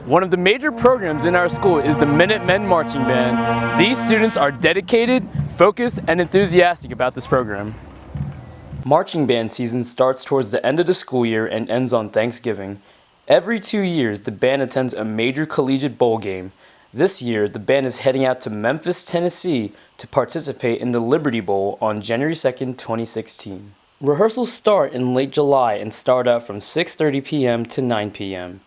One of the major programs in our school is the Minutemen Marching Band. These students are dedicated, focused, and enthusiastic about this program. Marching band season starts towards the end of the school year and ends on Thanksgiving. Every 2 years, the band attends a major collegiate bowl game. This year, the band is heading out to Memphis, Tennessee to participate in the Liberty Bowl on January 2nd, 2016. Rehearsals start in late July and start out from 6:30 p.m. to 9 p.m.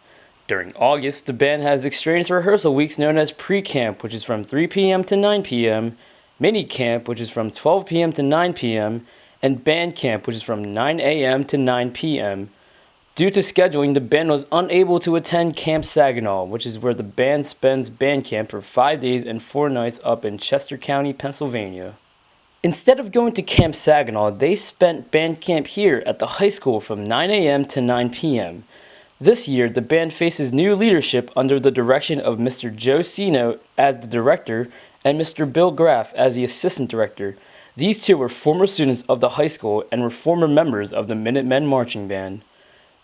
During August, the band has experienced rehearsal weeks known as pre-camp, which is from 3 p.m. to 9 p.m., mini-camp, which is from 12 p.m. to 9 p.m., and band camp, which is from 9 a.m. to 9 p.m. Due to scheduling, the band was unable to attend Camp Saginaw, which is where the band spends band camp for 5 days and 4 nights up in Chester County, Pennsylvania. Instead of going to Camp Saginaw, they spent band camp here at the high school from 9 a.m. to 9 p.m. This year, the band faces new leadership under the direction of Mr. Joe Sino as the director and Mr. Bill Graff as the assistant director. These two were former students of the high school and were former members of the Minutemen Marching Band.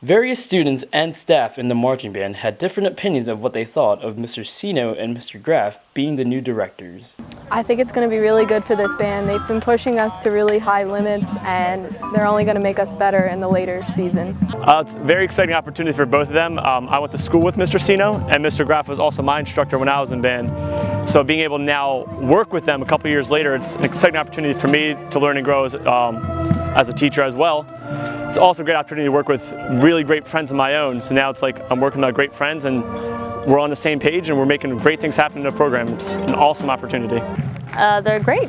Various students and staff in the marching band had different opinions of what they thought of Mr. Sino and Mr. Graff being the new directors. I think it's going to be really good for this band. They've been pushing us to really high limits, and they're only going to make us better in the later season. It's a very exciting opportunity for both of them. I went to school with Mr. Sino, and Mr. Graff was also my instructor when I was in band. So being able to now work with them a couple years later, it's an exciting opportunity for me to learn and grow as a teacher as well. It's also a great opportunity to work with really great friends of my own. So now it's like I'm working with my great friends and we're on the same page and we're making great things happen in the program. It's an awesome opportunity. They're great.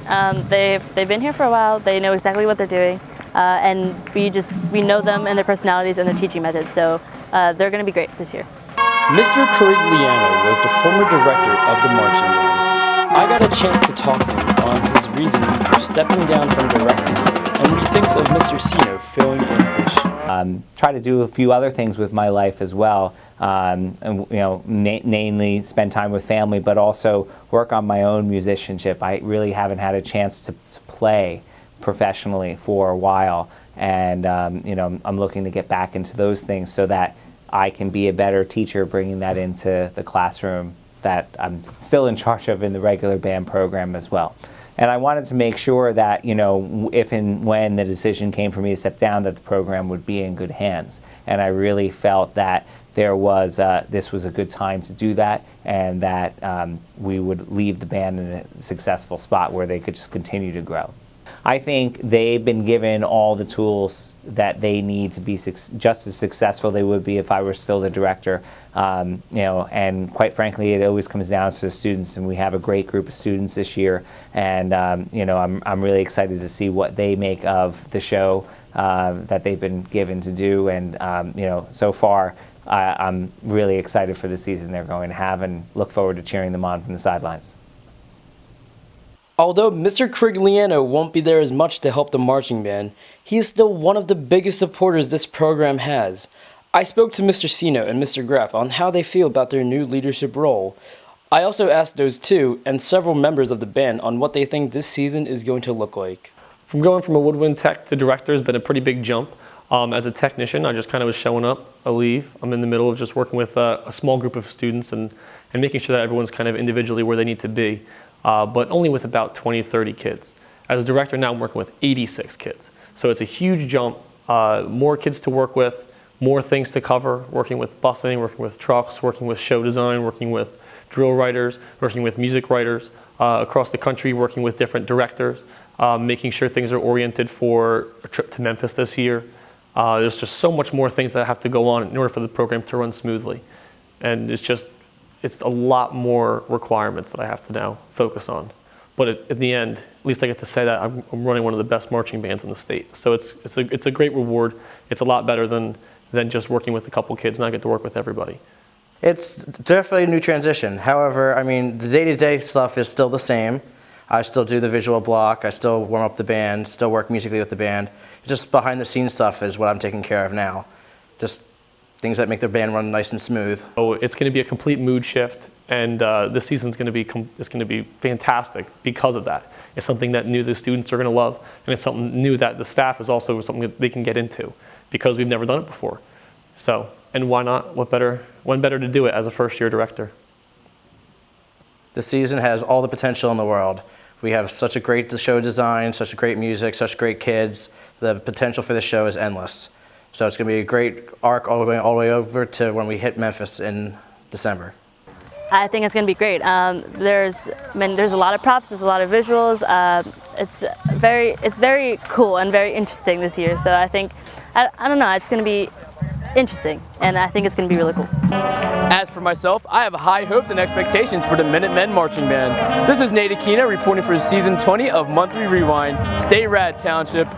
They've been here for a while. They know exactly what they're doing. And we know them and their personalities and their teaching methods. So they're going to be great this year. Mr. Corigliano was the former director of the marching band. I got a chance to talk to him on his reasoning for stepping down from directing and what he thinks of Mr. Sino filling in his. Try to do a few other things with my life as well, and, namely spend time with family, but also work on my own musicianship. I really haven't had a chance to play professionally for a while, and I'm looking to get back into those things so that I can be a better teacher, bringing that into the classroom that I'm still in charge of in the regular band program as well. And I wanted to make sure that, if and when the decision came for me to step down, that the program would be in good hands. And I really felt that this was a good time to do that, and that we would leave the band in a successful spot where they could just continue to grow. I think they've been given all the tools that they need to be just as successful they would be if I were still the director. And quite frankly, it always comes down to the students, and we have a great group of students this year. And I'm really excited to see what they make of the show that they've been given to do. And so far, I'm really excited for the season they're going to have, and look forward to cheering them on from the sidelines. Although Mr. Corigliano won't be there as much to help the marching band, he is still one of the biggest supporters this program has. I spoke to Mr. Sino and Mr. Graff on how they feel about their new leadership role. I also asked those two and several members of the band on what they think this season is going to look like. From going from a woodwind tech to director has been a pretty big jump. As a technician, I just kind of was showing up, I leave. I'm in the middle of just working with a small group of students and making sure that everyone's kind of individually where they need to be. But only with about 20, 30 kids. As a director now, I'm working with 86 kids. So it's a huge jump, more kids to work with, more things to cover, working with busing, working with trucks, working with show design, working with drill writers, working with music writers across the country, working with different directors, making sure things are oriented for a trip to Memphis this year. There's just so much more things that have to go on in order for the program to run smoothly. And it's a lot more requirements that I have to now focus on. But at the end, at least I get to say that I'm running one of the best marching bands in the state. So it's a great reward. It's a lot better than just working with a couple kids, and I get to work with everybody. It's definitely a new transition. However, the day-to-day stuff is still the same. I still do the visual block. I still warm up the band, still work musically with the band. Just behind-the-scenes stuff is what I'm taking care of now. Just things that make the band run nice and smooth. Oh, it's going to be a complete mood shift, and this season's going to be fantastic because of that. It's something that new the students are going to love, and it's something new that the staff is also something that they can get into because we've never done it before. So why not? When better to do it as a first-year director? The season has all the potential in the world. We have such a great show design, such great music, such great kids. The potential for the show is endless. So it's going to be a great arc all the way over to when we hit Memphis in December. I think it's going to be great. There's a lot of props, there's a lot of visuals. It's very cool and very interesting this year. So I think, I don't know, it's going to be interesting, and I think it's going to be really cool. As for myself, I have high hopes and expectations for the Minutemen Marching Band. This is Nate Aquino reporting for Season 20 of Monthly Rewind. Stay rad, Township.